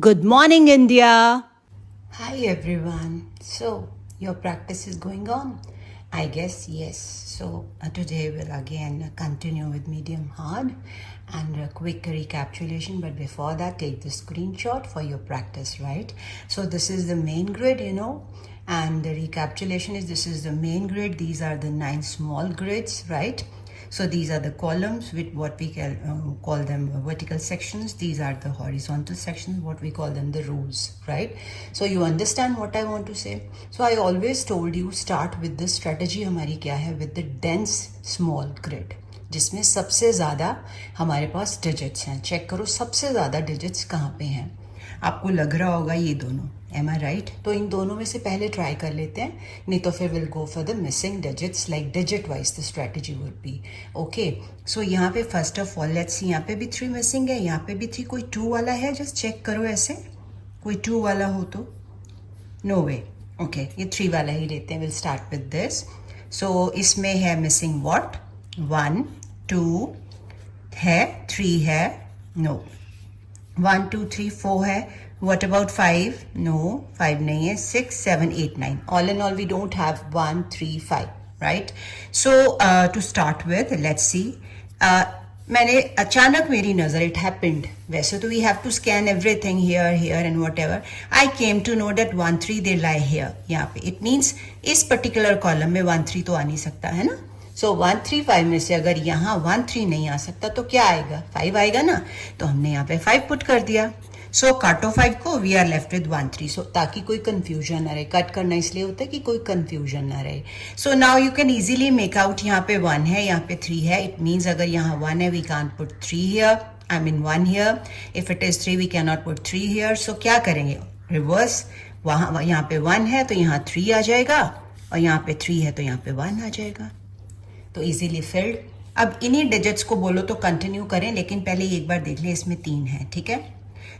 Good morning, India. Hi everyone. So, your practice is going on? I guess yes. So, today we'll again continue with medium hard and a quick recapitulation. But before that, take the screenshot for your practice, right? So, this is the main grid, and the recapitulation is this is the main grid. These are the 9 small grids, right? So these are the columns with what we call them vertical sections. These are the horizontal sections, what we call them the rows, right? So you understand what I want to say? So I always told you start with this strategy हमारी क्या है with the dense small grid जिसमें सबसे ज़्यादा हमारे पास digits हैं. Check करो सबसे ज़्यादा डिजिट्स कहाँ पे हैं. आपको लग रहा होगा ये दोनों, एम आई राइट? तो इन दोनों में से पहले ट्राई कर लेते हैं, नहीं तो फिर will go for the missing digits. Like digit wise the strategy would be okay. So यहाँ पे first of all let's see, यहाँ पे भी 3 मिसिंग है, यहाँ पे भी 3. कोई 2 वाला है? जस्ट चेक करो ऐसे, कोई 2 वाला हो तो. नो वे. ओके, ये 3 वाला ही लेते हैं. Will start with this. So इसमें है मिसिंग व्हाट? 1 2 है, 3 है, नो. 1 2 3 4 है. What about 5? No, 5 नहीं है. 6 7 8 9. All in all, we don't have 1 3 5, right? So to start with, let's see. मैंने अचानक मेरी नज़र, it happened. वैसे तो we have to scan everything here and whatever. I came to know that 1 3 they lie here. यहाँ पे it means इस particular column में 1 3 तो आ नहीं सकता है ना. सो 1 3 5 में से अगर यहाँ 1 3 नहीं आ सकता तो क्या आएगा? 5 आएगा ना. तो हमने यहाँ पे 5 पुट कर दिया. सो काटो 5 को, वी आर लेफ्ट विद 1 3. सो ताकि कोई कंफ्यूजन ना रहे. कट करना इसलिए होता है कि कोई कंफ्यूजन ना रहे. So now you can easily make out. यहाँ पे 1 है, यहाँ पे 3 है. इट मीन्स अगर यहाँ 1 है, we can't put 3 here. I mean 1 here. If it is 3, we can not put 3 here. So क्या करेंगे? रिवर्स. वहाँ यहाँ पे 1 है तो यहाँ 3 आ जाएगा, और यहाँ पे 3 है तो यहाँ पे 1 आ जाएगा. तो इजीली फिल्ड. अब इन्हीं डिजिट्स को बोलो तो कंटिन्यू करें, लेकिन पहले एक बार देख लें इसमें 3 है, ठीक है?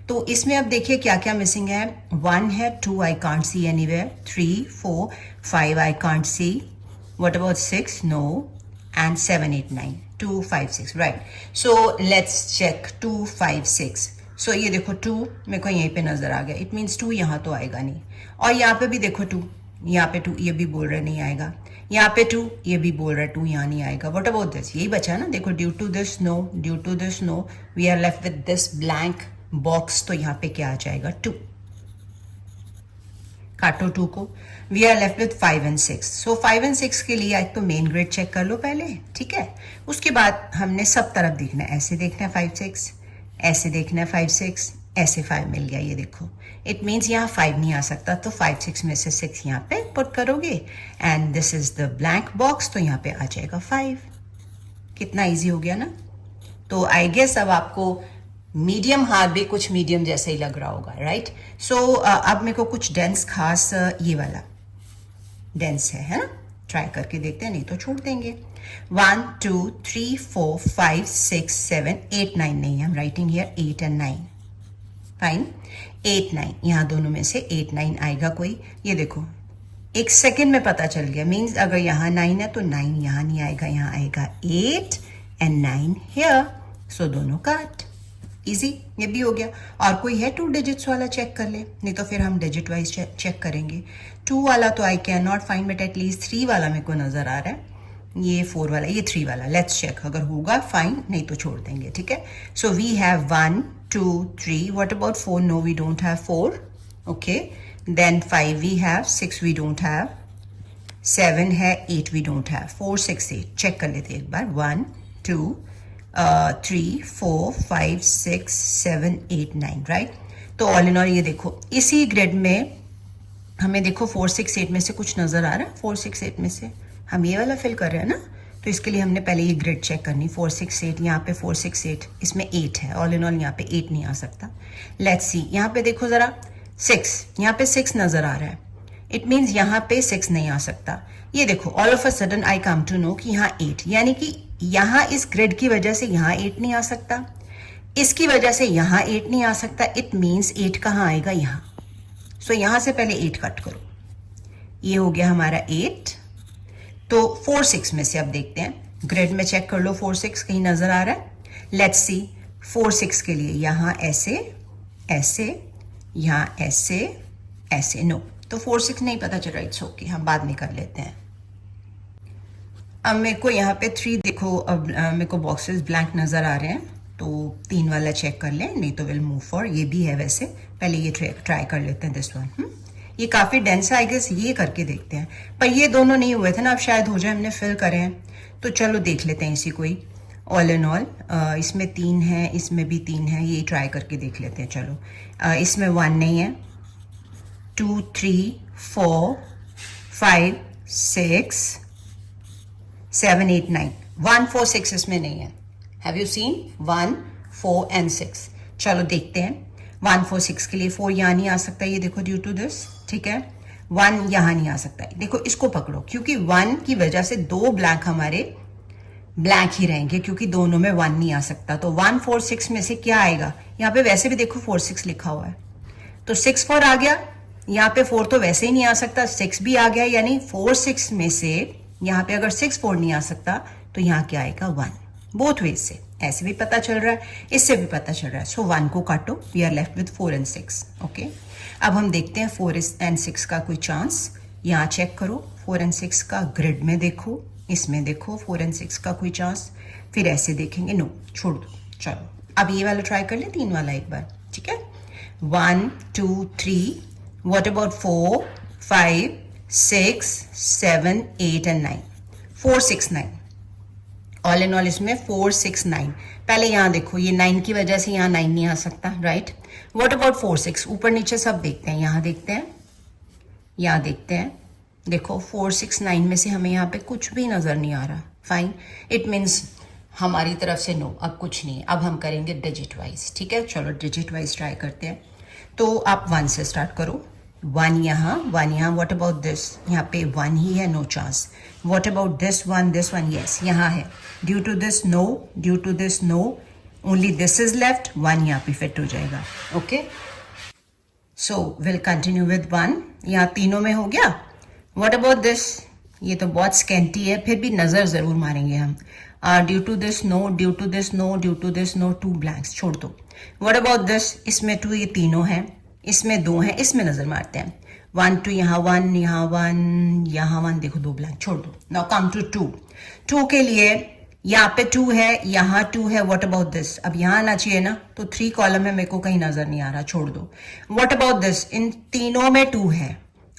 तो इसमें अब देखिए क्या क्या मिसिंग है. 1 है, 2 I can't see anywhere, 3 4 5 I can't see. What about 6? No. And 7 8 9. 2 5 6, right. So let's check 2 5 6. So ये देखो 2 मेरे को यहीं पे नजर आ गया. इट मीन्स 2 यहाँ तो आएगा नहीं. और यहाँ पे भी देखो 2, यहाँ पे 2, ये भी बोल रहे नहीं आएगा. यहाँ पे 2, ये भी बोल रहा है 2 यहाँ नहीं आएगा. What about this? यही बचा ना. देखो due to this no, due to this no, we are left with this blank box. तो यहाँ पे क्या आ जाएगा? 2. काटो 2 को. We are left with 5 and 6. So 5 and 6 के लिए एक तो मेन ग्रिड चेक कर लो पहले, ठीक है? उसके बाद हमने सब तरफ देखना है. ऐसे देखना है 5 6, ऐसे देखना है 5 6, ऐसे 5 मिल गया. ये देखो इट मीन्स यहाँ 5 नहीं आ सकता, तो 5 6 में से 6 यहाँ पे पुट करोगे and this is the blank box. तो यहाँ पे आ जाएगा 5. कितना इजी हो गया ना. तो आई गेस अब आपको मीडियम हार्ड भी कुछ मीडियम जैसे ही लग रहा होगा, राइट? सो अब मेरे को कुछ डेंस खास ये वाला डेंस है ना. ट्राई करके देखते हैं, नहीं तो छोड़ देंगे. 1 2 3 4 5 6 7 8 9 नहीं है. आई am writing here 8 and 9. Fine. 8 9 यहाँ दोनों में से 8 9 आएगा कोई? ये देखो एक सेकेंड में पता चल गया. मीन्स अगर यहाँ 9 है तो 9 यहाँ नहीं आएगा, यहाँ आएगा 8 एंड 9 हियर. सो दोनों काट. इजी. ये भी हो गया. और कोई है 2 डिजिट्स वाला? चेक कर ले, नहीं तो फिर हम डिजिट वाइज चेक करेंगे. 2 वाला तो आई can not find, but at least 3 वाला मेरे को नजर आ रहा है. ये 4 वाला, ये 3 वाला. Let's check. अगर होगा फाइन, नहीं तो छोड़ देंगे, ठीक है? So we have 1 2 3. What about 4? No, we don't have 4. Okay. Then 5 we have. 6 we don't have. 7 है. 8 वी डोंट हैव. 4 6 8. चेक कर लेते एक बार. 1 2 3 4 5 6 7 8 9, राइट? तो ऑल इन ऑल ये देखो इसी ग्रिड में हमें देखो 4 6 8 में से कुछ नजर आ रहा है. 4 6 8 में से हम ये वाला फिल कर रहे हैं ना. तो इसके लिए हमने पहले ये ग्रिड चेक करनी. 4 6 8. यहाँ पे 4 6 8, इसमें 8 है. ऑल इन ऑल यहाँ पे 8 नहीं आ सकता. Let's see. यहाँ पे देखो जरा 6. यहाँ पे 6 नजर आ रहा है. इट मीन्स यहाँ पे 6 नहीं आ सकता. ये देखो all of a sudden I come to know कि यहाँ 8, यानी कि यहाँ इस ग्रिड की वजह से यहाँ 8 नहीं आ सकता, इसकी वजह से यहाँ 8 नहीं आ सकता. इट मीन्स 8 कहाँ आएगा? यहाँ. सो यहाँ से पहले 8 कट करो. ये हो गया हमारा 8. तो 4 6 में से अब देखते हैं. ग्रिड में चेक कर लो 4 6 कहीं नजर आ रहा है? Let's see. 4 6 के लिए यहाँ ऐसे ऐसे यहाँ ऐसे ऐसे, नो तो 4 6 नहीं पता चल रहा, इट्स ओके, हम बाद में कर लेते हैं। अब मेरे को यहाँ पे 3 देखो, अब मेरे को बॉक्सेस ब्लैंक नज़र आ रहे हैं, तो 3 वाला चेक कर लें, नहीं तो विल मूव फॉर, ये भी है वैसे, पहले ये ट्राई कर लेते हैं दिस वन। ये काफ़ी डेंस है, आई गेस ये करके देखते हैं, पर ये दोनों नहीं हुए थे ना, अब शायद हो जाए, हमने फिल करे हैं, तो चलो देख लेते हैं इसी कोई। ऑल इन ऑल इसमें 3 है, इसमें भी 3 है, ये ट्राई करके देख लेते हैं। चलो इसमें 1 नहीं है, 2 3 4 5 6 7 8 9, 1 4 6 इसमें नहीं है। Have you seen 1 4 and 6? चलो देखते हैं। 1 4 6 के लिए 4 यहाँ नहीं आ सकता, ये देखो ड्यू टू दिस, ठीक है। 1 यहाँ नहीं आ सकता है, देखो इसको पकड़ो, क्योंकि 1 की वजह से 2 ब्लैंक हमारे ब्लैंक ही रहेंगे, क्योंकि दोनों में 1 नहीं आ सकता। तो 1 4 6 में से क्या आएगा, यहाँ पे वैसे भी देखो 4 6 लिखा हुआ है, तो 6 4 आ गया, यहाँ पे 4 तो वैसे ही नहीं आ सकता, 6 भी आ गया, यानी 4 6 में से यहाँ पे अगर 6 4 नहीं आ सकता, तो यहाँ क्या आएगा 1। बोथ वेज से, ऐसे भी पता चल रहा है, इससे भी पता चल रहा है। सो 1 को काटो, we are left with 4 and 6। Okay, अब हम देखते हैं 4 एंड 6 का कोई चांस। यहाँ चेक करो, 4 एंड 6 का ग्रिड में देखो, इसमें देखो 4 एंड 6 का कोई चांस, फिर ऐसे देखेंगे, नो छोड़ दो। चलो अब ये वाला ट्राई कर ले, 3 वाला एक बार, ठीक है। 1 2 3, what about 4 5 6 7 8 and 9, 4 6 9। All in all इसमें 4 6 9। पहले यहाँ देखो, ये 9 की वजह से यहाँ 9 नहीं आ सकता, राइट। व्हाट अबाउट 4 6, ऊपर नीचे सब देखते हैं, यहाँ देखते हैं, यहाँ देखते हैं, देखो 4 6 9 में से हमें यहाँ पे कुछ भी नजर नहीं आ रहा। फाइन, इट मीन्स हमारी तरफ से नो, अब कुछ नहीं। अब हम करेंगे डिजिट वाइज, ठीक है। चलो डिजिट वाइज ट्राई करते हैं। तो आप 1 से स्टार्ट करो, 1 यहाँ 1 यहाँ। व्हाट अबाउट दिस, यहाँ पे 1 ही है, no chance. What about this one, yes यहाँ है। Due to this no, due to this no, only this is left, 1 यहाँ पे फिट हो जाएगा। Okay, so will continue with 1, यहाँ तीनों में हो गया। व्हाट अबाउट दिस, ये तो बहुत स्कैंटी है, फिर भी नजर जरूर मारेंगे हम। Due to this no, due to this no, due to this no, 2 blanks छोड़ दो। व्हाट अबाउट दिस, इसमें 2, ये तीनों हैं, इसमें 2 हैं, इसमें नजर मारते हैं। 1 2, यहाँ 1 यहाँ 1 यहाँ 1, देखो 2 ब्लैंक छोड़ दो। नाउ कम टू 2, 2 के लिए यहाँ पे 2 है, यहाँ 2 है। व्हाट अबाउट दिस, अब यहाँ आना चाहिए ना, तो 3 कॉलम है, मेरे को कहीं नजर नहीं आ रहा, छोड़ दो। व्हाट अबाउट दिस, इन तीनों में 2 है,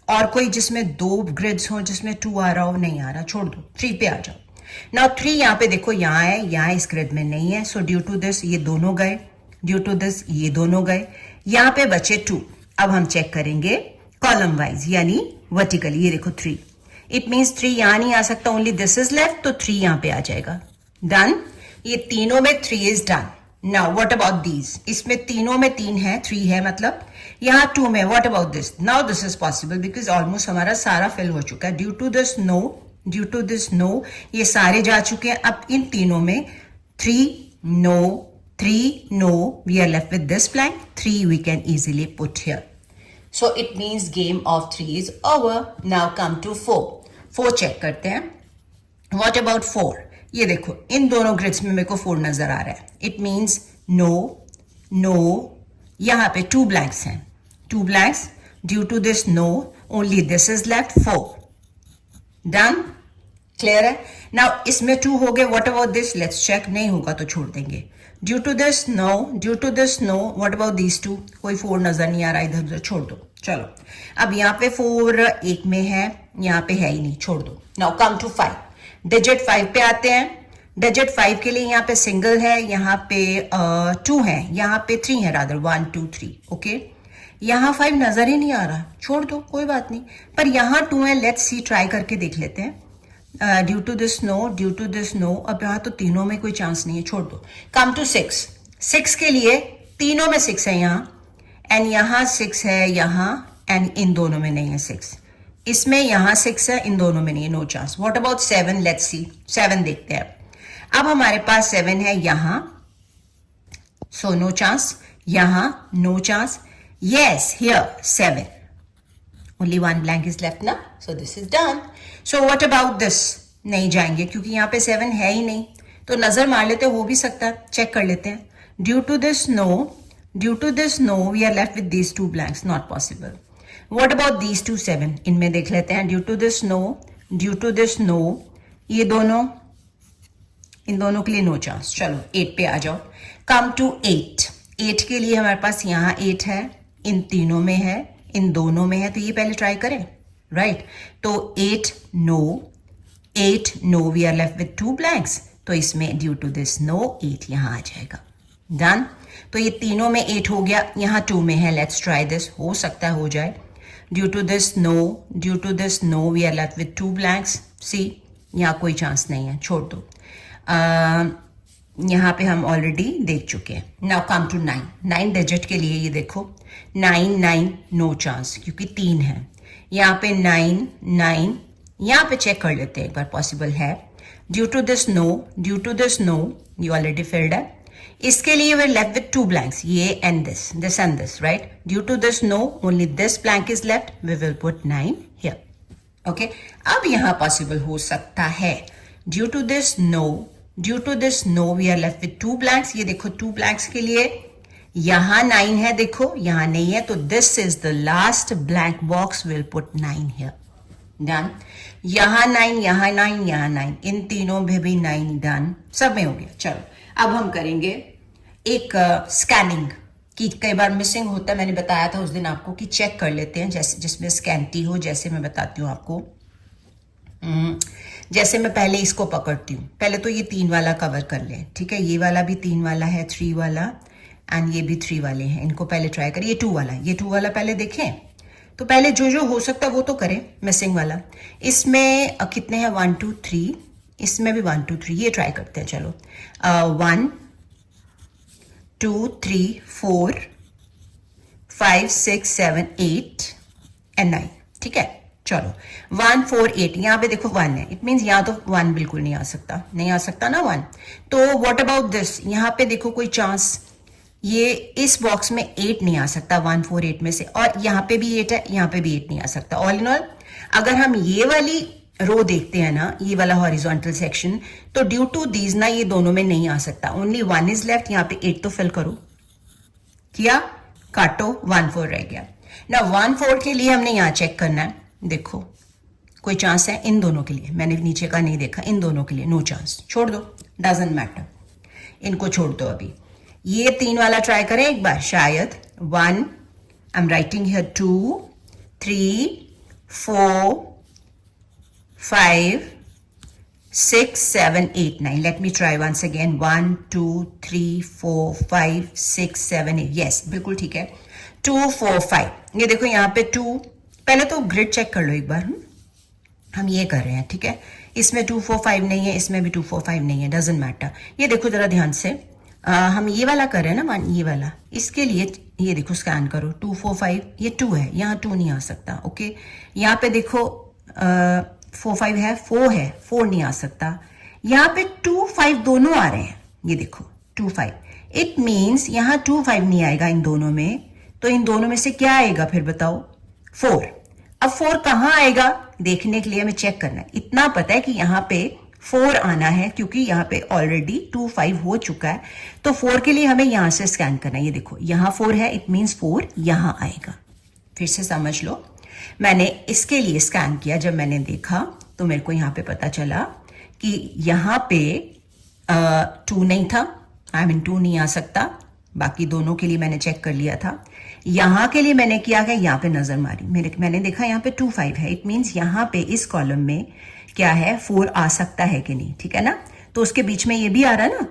और कोई जिसमें 2 ग्रिड्स हो जिसमें 2 आ रहा हो, नहीं आ रहा, छोड़ दो। 3 पे आ जाओ। नाउ 3 यहाँ पे देखो, यहाँ है, यहाँ इस ग्रिड में नहीं है, सो ड्यू टू दिस ये दोनों गए, ड्यू टू दिस ये दोनों गए, यहाँ पे बचे 2। अब हम चेक करेंगे कॉलम वाइज, यानी वर्टिकली, ये देखो 3, इट मीन्स 3 यहाँ नहीं आ सकता, ओनली दिस इज लेफ्ट, तो 3 यहाँ पे आ जाएगा। डन, ये तीनों में 3 is done. Now what about these, इसमें तीनों में 3 है, 3 है मतलब, यहाँ 2 में। What about this, now this is possible because almost हमारा सारा फिल हो चुका है। Due to this no, due to this no, ये सारे जा चुके हैं। अब इन तीनों में 3 no 3 no, we are left with this blank, 3 we can easily put here. So it means game of 3 is over. Now come to 4. 4 check करते हैं। What about 4? ये देखो, इन दोनों ग्रिड्स में मेरे को 4 नजर आ रहा है। It means no, no, यहाँ पे 2 blanks हैं, 2 blanks. Due to this no, only this is left, 4. Done? Clear है? Now इसमें 2 हो गए। What about this? Let's check. नहीं होगा तो छोड़ देंगे। Due to this no, due to this no, what about these 2, कोई 4 नजर नहीं आ रहा, इधर उधर छोड़ दो। चलो अब यहाँ पे 4 एक में है, यहाँ पे है ही नहीं, छोड़ दो। नाउ कम टू 5, डिजिट 5 पे आते हैं। डिजिट 5 के लिए यहाँ पे सिंगल है, यहाँ पे 2 है, यहाँ पे 3 है, रादर 1 2 3। ओके, यहाँ 5 नजर ही नहीं आ रहा, छोड़ दो, कोई बात नहीं। पर यहाँ 2 है, लेट्स सी, ट्राई करके देख लेते हैं। Due to this no, due to this no, अब यहाँ तो तीनों में कोई चांस नहीं है, छोड़ दो। कम टू 6, 6 के लिए तीनों में 6 है यहाँ, एंड यहाँ 6 है यहाँ, एंड इन दोनों में नहीं है 6। इसमें यहाँ 6 है, इन दोनों में नहीं है, no chance. What about 7, let's see, 7 देखते हैं। अब हमारे पास 7 है यहाँ, सो नो चांस, यहाँ no chance, yes here 7, only 1 blank is left ना, so this is done. So what about this, नहीं जाएंगे क्योंकि यहाँ पे 7 है ही नहीं, तो नजर मार लेते, हो भी सकता है, चेक कर लेते हैं। Due to this no, due to this no we are left with these two blanks, not possible. What about these two 7? इनमें देख लेते हैं. Due to this no, due to this no, ये दोनों, इन दोनों के लिए नो चांस. चलो 8 पे आ जाओ. Come to 8. 8 के लिए हमारे पास यहाँ 8 है, इन तीनों में है, इन दोनों में है, तो ये पहले ट्राई करें. राइट तो 8 no, 8 no, we are left with 2 blanks. तो इसमें ड्यू टू दिस नो 8 यहां आ जाएगा. डन. तो ये तीनों में 8 हो गया, यहां 2 में है. लेट्स ट्राई दिस, हो सकता है हो जाए. Due to this no, due to this no, we are left with 2 blanks. See यहां कोई चांस नहीं है, छोड़ दो. यहां पे हम ऑलरेडी देख चुके हैं. Now come to 9. 9 डिजिट के लिए ये देखो 9 9, नो चांस क्योंकि 3 है. यहाँ पे 9 9, यहाँ पे चेक कर लेते हैं एक बार, पॉसिबल है. Due to this no, due to this no, ये ऑलरेडी फिल्ड है. इसके लिए वे लेफ्ट विथ 2 ब्लैंक्स, ये and this and this. Right due to this no only this blank is left, we will put 9 here. Okay अब यहाँ possible हो सकता है. Due to this no, due to this no, we are left with 2 blanks. ये देखो 2 blanks के लिए यहां 9 है, देखो यहां नहीं है, तो this is the last blank box, will put 9 here. Done. यहां 9, यहां 9, यहां 9, इन तीनों में भी 9. डन, सब में हो गया. चलो अब हम करेंगे एक स्कैनिंग की. कई बार मिसिंग होता है, मैंने बताया था उस दिन आपको कि चेक कर लेते हैं जैसे जिसमें स्कैंटी हो. जैसे मैं बताती हूँ आपको, जैसे मैं पहले इसको पकड़ती हूँ. पहले तो ये 3 वाला कवर कर ले. ठीक है, ये वाला भी 3 वाला है, 3 वाला, एंड ये भी 3 वाले हैं. इनको पहले ट्राई करें. ये 2 वाला, ये 2 वाला पहले देखें. तो पहले जो जो हो सकता है वो तो करें. मिसिंग वाला इसमें कितने हैं, 1 2 3, इसमें भी 1 2 3. ये ट्राई करते हैं. चलो 1 2 3 4 5 6 7 8 एंड 9. ठीक है, चलो 1 4 8. यहाँ पे देखो 1 है, इट मीन्स यहाँ तो 1 बिल्कुल नहीं आ सकता, नहीं आ सकता ना 1. तो व्हाट अबाउट दिस, यहाँ पे देखो कोई चांस, ये इस बॉक्स में 8 नहीं आ सकता 1 4 8 में से, और यहाँ पे भी 8 है, यहाँ पे भी 8 नहीं आ सकता. ऑल इन ऑल अगर हम ये वाली रो देखते हैं ना, ये वाला हॉरिजॉन्टल सेक्शन, तो ड्यू टू दीज ना ये दोनों में नहीं आ सकता. Only 1 is left. यहाँ पे 8 तो फिल करो, किया, काटो, 1 4 रह गया. ना 1 4 के लिए हमने यहाँ चेक करना है. देखो कोई चांस है इन दोनों के लिए, मैंने नीचे का नहीं देखा, इन दोनों के लिए नो चांस. छोड़ दो, डजंट मैटर, इनको छोड़ दो. अभी ये 3 वाला ट्राई करें एक बार, शायद. 1, I am writing here 2 3 4 5 6 7 8 9. Let me try once again. 1 2 3 4 5 6 7 8. Yes बिल्कुल ठीक है. 2 4 5. ये देखो यहाँ पे 2. पहले तो ग्रिड चेक कर लो एक बार. हम ये कर रहे हैं, ठीक है. इसमें 2 4 5 नहीं है, इसमें भी 2 4 5 नहीं है, डजंट मैटर. ये देखो जरा ध्यान से, हम ये वाला कर रहे हैं ना, ये वाला. इसके लिए ये देखो स्कैन करो, 2 4 5, ये 2 है, यहाँ 2 नहीं आ सकता. ओके यहाँ पे देखो 4 5 है, 4 है, 4 नहीं आ सकता. यहाँ पे 2 5 दोनों आ रहे हैं. ये देखो 2 5, इट मीन्स यहाँ 2 5 नहीं आएगा इन दोनों में. तो इन दोनों में से क्या आएगा फिर बताओ, 4. अब 4 कहाँ आएगा देखने के लिए हमें चेक करना है. इतना पता है कि यहाँ पे 4 आना है क्योंकि यहाँ पे ऑलरेडी 2 5 हो चुका है. तो 4 के लिए हमें यहाँ से स्कैन करना है. ये देखो यहाँ 4 है, इट मीन्स 4 यहाँ आएगा. फिर से समझ लो, मैंने इसके लिए स्कैन किया. जब मैंने देखा तो मेरे को यहाँ पे पता चला कि यहाँ पे 2 नहीं था, आई मीन 2 नहीं आ सकता. बाकी दोनों के लिए मैंने चेक कर लिया था. यहाँ के लिए मैंने किया है, यहाँ पे नजर मारी, मैंने देखा यहाँ पे 2 5 है, इट मीन्स यहाँ पे इस कॉलम में क्या है, 4 आ सकता है कि नहीं. ठीक है ना. तो उसके बीच में ये भी आ रहा है ना,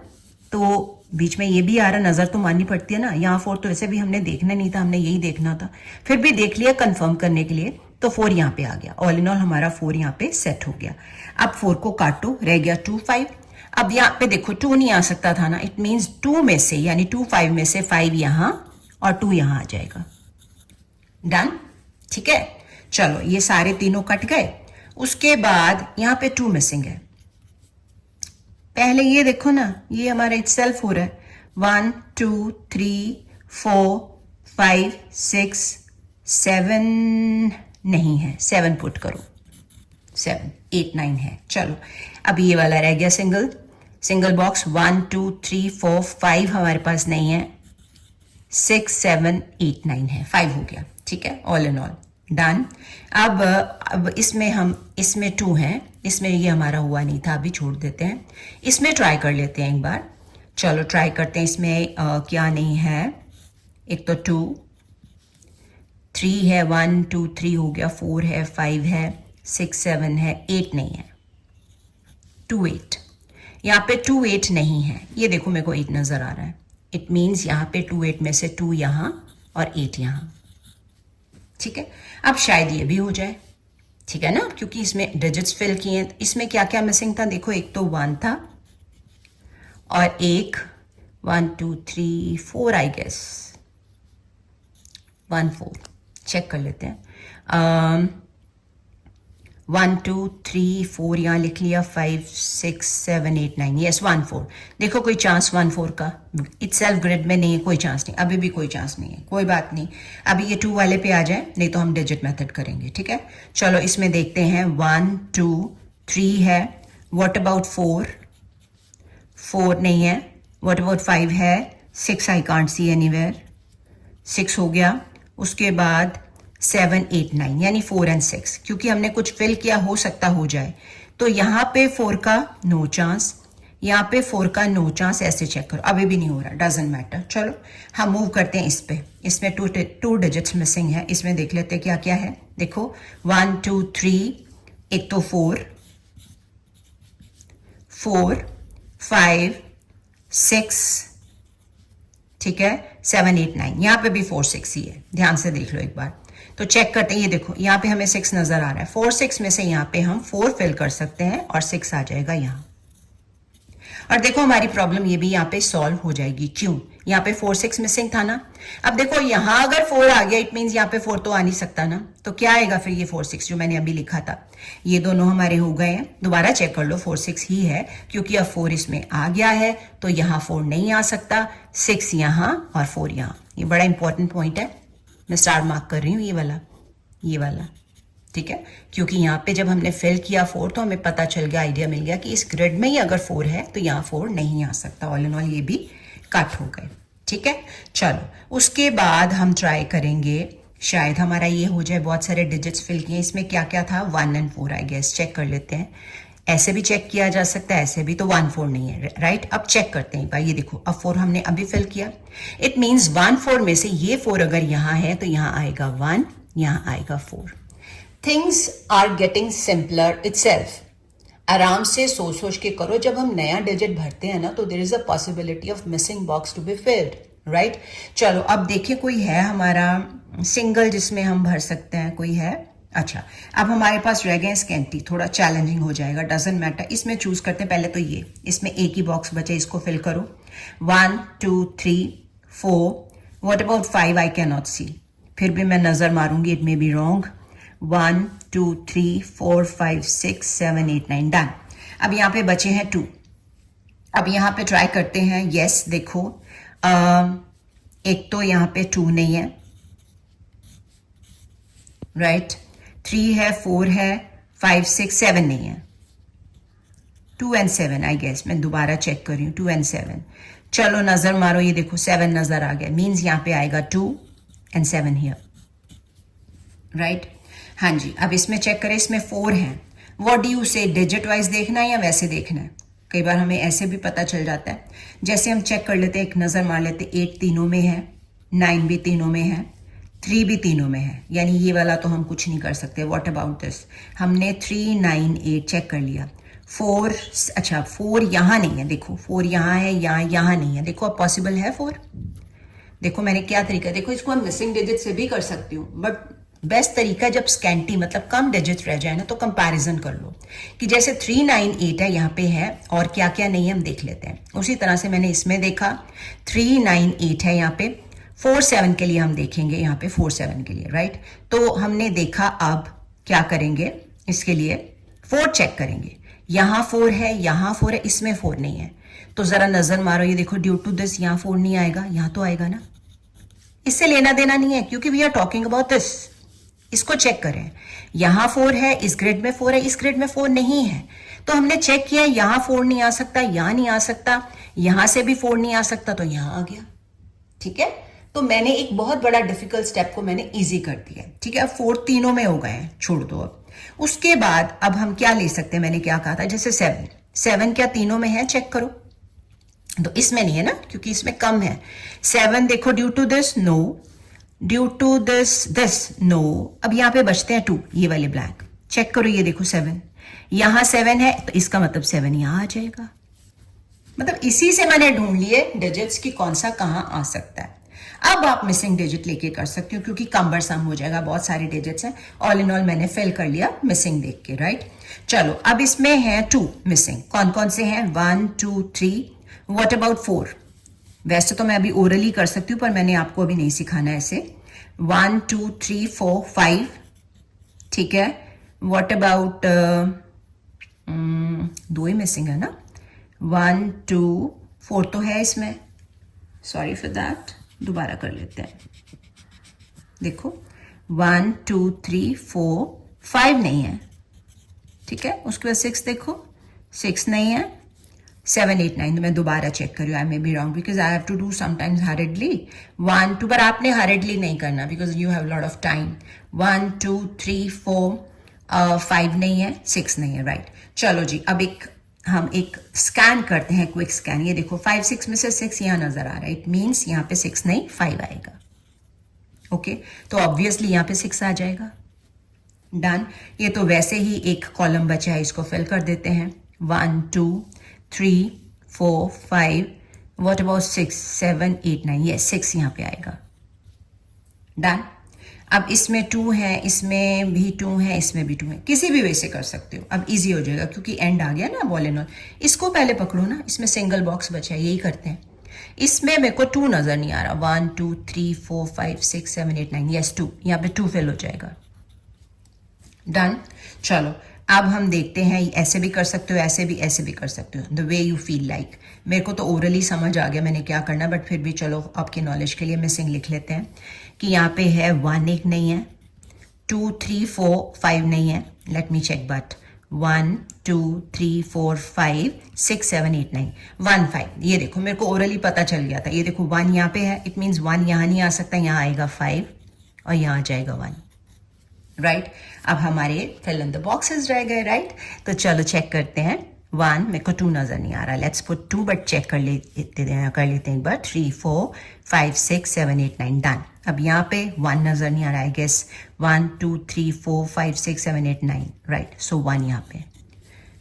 तो बीच में ये भी आ रहा, नजर तो माननी पड़ती है ना. यहाँ 4 तो वैसे भी हमने देखना नहीं था, हमने यही देखना था, फिर भी देख लिया कंफर्म करने के लिए. तो 4 यहाँ पे आ गया. ऑल इन ऑल हमारा 4 यहाँ पे सेट हो गया. अब 4 को काटो, रह गया 2 5. अब यहाँ पे देखो 2 नहीं आ सकता था ना, इट मीन्स 2 में से, यानी 2 5 में से 5 यहाँ और 2 यहाँ आ जाएगा. डन. ठीक है, चलो ये सारे तीनों कट गए. उसके बाद यहाँ पे 2 मिसिंग है. पहले ये देखो ना, ये हमारा इटसेल्फ हो रहा है. 1 2 3 4 5 6 7 नहीं है, 7 पुट करो, 7 8 9 है. चलो अब ये वाला रह गया सिंगल बॉक्स. 1 2 3 4 5 हमारे पास नहीं है. 6 7 8 9 है, 5 हो गया, ठीक है, ऑल इन ऑल डन। अब इसमें 2 है, इसमें ये हमारा हुआ नहीं था, अभी छोड़ देते हैं, इसमें ट्राई कर लेते हैं एक बार। चलो ट्राई करते हैं, इसमें क्या नहीं है, एक तो 2 3 है, 1 2 3 हो गया, 4 है, 5 है, 6 7 है, 8 नहीं है, 2 8, यहाँ पे 2 8 नहीं है, ये देखो मेरे को 8 नजर आ रहा है, इट मीन्स यहाँ पे 2 8 में से 2 यहाँ और 8 यहाँ, ठीक है। अब शायद ये भी हो जाए, ठीक है ना, क्योंकि इसमें डिजिट्स फिल किए हैं। इसमें क्या क्या मिसिंग था देखो, एक तो 1 था और एक 1 2 3 4 आई गेस 1 4, चेक कर लेते हैं। 1 2 3 4 यहाँ लिख लिया, 5 6 7 8 9, यस 1 4। देखो कोई चांस 1 4 का इटसेल्फ ग्रिड में नहीं है, कोई चांस नहीं, अभी भी कोई चांस नहीं है, कोई बात नहीं, अभी ये 2 वाले पे आ जाए, नहीं तो हम डिजिट मेथड करेंगे, ठीक है। चलो इसमें देखते हैं, 1 2 3 है, व्हाट अबाउट 4 4 नहीं है, व्हाट अबाउट 5 है, 6 आई कांट सी एनीवेयर, 6 हो गया, उसके बाद 7 8 9 यानी 4 एंड 6, क्योंकि हमने कुछ फिल किया, हो सकता हो जाए, तो यहाँ पे 4 का नो चांस, यहाँ पे 4 का नो चांस, ऐसे चेक करो, अभी भी नहीं हो रहा, डजंट मैटर। चलो हम मूव करते हैं इस पे, इसमें 2 डिजिट्स मिसिंग है, इसमें देख लेते हैं क्या क्या है। देखो 1 2 3, एक तो 4 4 5 6, ठीक है, 7 8 9, यहाँ पे भी 4 6 ही है, ध्यान से देख लो एक बार। तो चेक करते हैं, ये देखो यहाँ पे हमें 6 नजर आ रहा है, 4 6 में से यहाँ पे हम 4 फिल कर सकते हैं और 6 आ जाएगा यहाँ। और देखो हमारी प्रॉब्लम ये भी यहाँ पे सॉल्व हो जाएगी, क्यों, यहाँ पे 4 6 मिसिंग था ना। अब देखो यहाँ अगर 4 आ गया, इट मीन्स यहाँ पे 4 तो आ नहीं सकता ना, तो क्या आएगा फिर, ये 4 6 जो मैंने अभी लिखा था, ये दोनों हमारे हो गए हैं। दोबारा चेक कर लो, 4 6 ही है, क्योंकि अब 4 इसमें आ गया है, तो यहाँ 4 नहीं आ सकता, 6 यहाँ और 4 यहाँ। ये बड़ा इंपॉर्टेंट पॉइंट है, मैं स्टार मार्क कर रही हूँ, ये वाला, ठीक है, क्योंकि यहाँ पे जब हमने फिल किया 4 तो हमें पता चल गया, आइडिया मिल गया कि इस ग्रिड में ही अगर 4 है तो यहाँ 4 नहीं आ सकता। ऑल इन ऑल ये भी कट हो गए, ठीक है। चलो उसके बाद हम ट्राई करेंगे, शायद हमारा ये हो जाए, बहुत सारे डिजिट्स फिल किए, इसमें क्या क्या था, 1 एंड 4 आई गेस, चेक कर लेते हैं, ऐसे भी चेक किया जा सकता है, ऐसे भी, तो 1 4 नहीं है, राइट। अब चेक करते हैं भाई, ये देखो अब 4 हमने अभी फिल किया, इट मीन्स 1 4 में से ये 4 अगर यहाँ है तो यहाँ आएगा 1, यहाँ आएगा 4। Things are getting simpler itself. आराम से सोच सोच के करो, जब हम नया डिजिट भरते हैं ना तो there is a possibility of missing box to be filled, right. चलो अब देखिए, कोई है हमारा सिंगल जिसमें हम भर सकते हैं, कोई है, अच्छा अब हमारे पास रह गए स्कैंटी, थोड़ा चैलेंजिंग हो जाएगा, डजंट मैटर, इसमें चूज करते हैं पहले तो ये, इसमें एक ही बॉक्स बचे, इसको फिल करो, 1 2 3 4, what about 5 I can not see, फिर भी मैं नजर मारूंगी, it may be wrong, 1 2 3 4 5 6 7 8 9, done. अब यहाँ पे बचे हैं 2, अब यहाँ पे ट्राई करते हैं, यस देखो एक तो यहाँ पे 2 नहीं है, राइट, 3 है, 4 है, 5 6 7 नहीं है, 2 एंड 7 आई गेस, मैं दोबारा चेक कर रही हूँ, 2 एंड 7, चलो नजर मारो, ये देखो 7 नजर आ गया, मीन्स यहाँ पे आएगा 2 एंड 7 हियर, राइट। हाँ जी, अब इसमें चेक करें, इसमें 4 हैं, व्हाट डू यू से, डिजिट वाइज देखना है या वैसे देखना है, कई बार हमें ऐसे भी पता चल जाता है, जैसे हम चेक कर लेते हैं, एक नजर मार लेते, 8 तीनों में है, 9 भी तीनों में है, 3 भी तीनों में है, यानी ये वाला तो हम कुछ नहीं कर सकते। व्हाट अबाउट दिस, हमने 3 9 8 चेक कर लिया, 4, अच्छा 4 यहाँ नहीं है, देखो 4 यहाँ है, यहाँ नहीं है, देखो अब पॉसिबल है 4, देखो मैंने क्या तरीका, देखो इसको हम मिसिंग डिजिट से भी कर सकती हूँ, बट बेस्ट तरीका जब स्कैंटी मतलब कम डिजिट रह जाए ना तो कंपैरिजन कर लो, कि जैसे 3 9 8 है, यहाँ पे है और क्या क्या नहीं है हम देख लेते हैं। उसी तरह से मैंने इसमें देखा 3 9 8 है, यहाँ पे 4 7 के लिए हम देखेंगे, यहाँ पे 4 7 के लिए, राइट। तो हमने देखा, अब क्या करेंगे, इसके लिए 4 चेक करेंगे, यहाँ 4 है, यहाँ 4 है, इसमें 4 नहीं है, तो जरा नजर मारो, ये देखो ड्यू टू दिस यहाँ 4 नहीं आएगा, यहाँ तो आएगा ना, इससे लेना देना नहीं है, क्योंकि we are talking about this. इसको चेक करें, यहाँ 4 है, इस ग्रिड में 4 है, इस ग्रिड में 4 नहीं है, तो हमने चेक किया, यहाँ 4 नहीं आ सकता, यहाँ नहीं आ सकता, यहाँ से भी 4 नहीं आ सकता, तो यहाँ आ गया, ठीक है। तो मैंने एक बहुत बड़ा डिफिकल्ट स्टेप को मैंने इजी कर दिया, ठीक है। अब 4 तीनों में हो गए हैं, छोड़ दो। अब उसके बाद अब हम क्या ले सकते हैं, मैंने क्या कहा था, जैसे 7 क्या तीनों में है, चेक करो। तो इसमें नहीं है ना, क्योंकि इसमें कम है। 7 देखो, due to this no, due to this no. अब यहां पे बचते हैं 2, ये वाले ब्लैंक। चेक करो, ये देखो 7, यहां 7 है, तो इसका मतलब 7 यहां आ जाएगा। मतलब इसी से मैंने ढूंढ लिए डिजिट्स की कौन सा कहां आ सकता है। अब आप मिसिंग डिजिट लेके कर सकते हो, क्योंकि कम्बरसम हो जाएगा, बहुत सारे डिजिट्स हैं। ऑल इन ऑल मैंने फिल कर लिया मिसिंग देख के, राइट। चलो अब इसमें है 2 मिसिंग, कौन कौन से हैं, 1 2 3। What about 4? वैसे तो मैं अभी ओरली कर सकती हूँ, पर मैंने आपको अभी नहीं सिखाना ऐसे। 1 2 3 4 5, ठीक है। व्हाट अबाउट 2 ही मिसिंग है ना, 1 2 4 तो है इसमें, सॉरी फॉर दैट, दोबारा कर लेते हैं। देखो 1 2 3 4 5 नहीं है, ठीक है। उसके बाद 6 देखो, 6 नहीं है, 7 8 9, तो मैं दोबारा चेक कर रही हूँ, I may be wrong because I have to do sometimes hurriedly. 1 2, पर आपने हरिडली नहीं करना because you have lot of time. 1 2 3 4 5 नहीं है, 6 नहीं है, राइट। चलो जी, अब हम एक स्कैन करते हैं, क्विक स्कैन। ये देखो 5 6 में से 6 यहाँ नजर आ रहा है, इट मीन्स यहाँ पे 6 नहीं 5 आएगा, ओके। तो ऑब्वियसली यहाँ पे 6 आ जाएगा, डन। ये तो वैसे ही एक कॉलम बचा है, इसको फिल कर देते हैं। 1 2 3 4 5, व्हाट अबाउट 6 7 8 9, ये 6 यहाँ पे आएगा, डन। अब इसमें 2 है, इसमें भी 2 है, इसमें भी 2 है, किसी भी वे से कर सकते हो। अब इजी हो जाएगा क्योंकि एंड आ गया ना, ऑल इन ऑल। इसको पहले पकड़ो ना, इसमें सिंगल बॉक्स बचा है, यही करते हैं। इसमें मेरे को 2 नजर नहीं आ रहा, 1 2 3 4 5 6 7 8 9, यस 2, यहाँ पे 2 फिल हो जाएगा, डन। चलो अब हम देखते हैं, ऐसे भी कर सकते हो, ऐसे भी कर सकते हो, the way you feel like. मेरे को तो ओरली समझ आ गया मैंने क्या करना, बट फिर भी चलो आपकी नॉलेज के लिए मिसिंग लिख लेते हैं कि यहाँ पे है 1 एक नहीं है, 2 3 4 5 नहीं है, लेट मी चेक, बट 1 2 3 4 5 6 7 8 9 1 5। ये देखो मेरे को ओरली पता चल गया था, ये देखो 1 यहाँ पे है, इट मीन्स 1 यहाँ नहीं आ सकता, यहाँ आएगा 5 और यहाँ आ जाएगा 1, राइट। अब हमारे फिल इन द बॉक्सेस रह गए, राइट। तो चलो चेक करते हैं। 1, मेरे को 2 नजर नहीं आ रहा, लेट्स पुट 2, बट चेक कर लेते हैं एक बार। 3 4 5 6 7 8 9, डन। अब यहाँ पे 1 नजर नहीं आ रहा है, गेस 1 2 3 4 5 6 7 8 9, राइट। सो 1 यहाँ पे।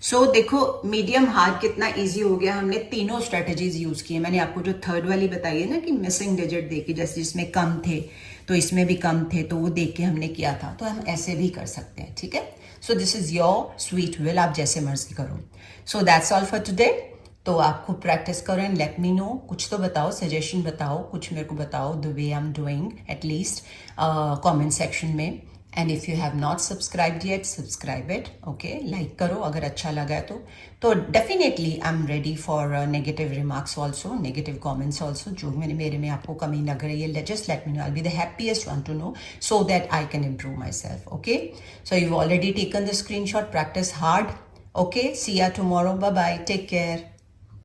सो देखो मीडियम हार्ड कितना इजी हो गया, हमने तीनों स्ट्रेटजीज यूज की है। मैंने आपको जो थर्ड वाली बताई है ना कि मिसिंग डिजिट देखी, जैसे जिसमें कम थे तो इसमें भी कम थे, तो वो देख के हमने किया था, तो हम ऐसे भी कर सकते हैं, ठीक है। So this is your sweet will, आप जैसे मर्जी करो। So that's all for today. तो आप खूब प्रैक्टिस करो एंड लेट मी नो, कुछ तो बताओ, सजेशन बताओ, कुछ मेरे को बताओ, the way I am doing at least comment section में। And if you have not subscribed yet, subscribe it, okay. Like करो अगर अच्छा लगा है तो definitely I am ready for negative remarks also, negative comments also, जो मेरे में आपको कमी लग रही है, just let me know, I be the happiest one to know, so that I can improve myself, okay. So you already taken the screenshot, practice hard, okay. See ya tomorrow, bye bye, take care.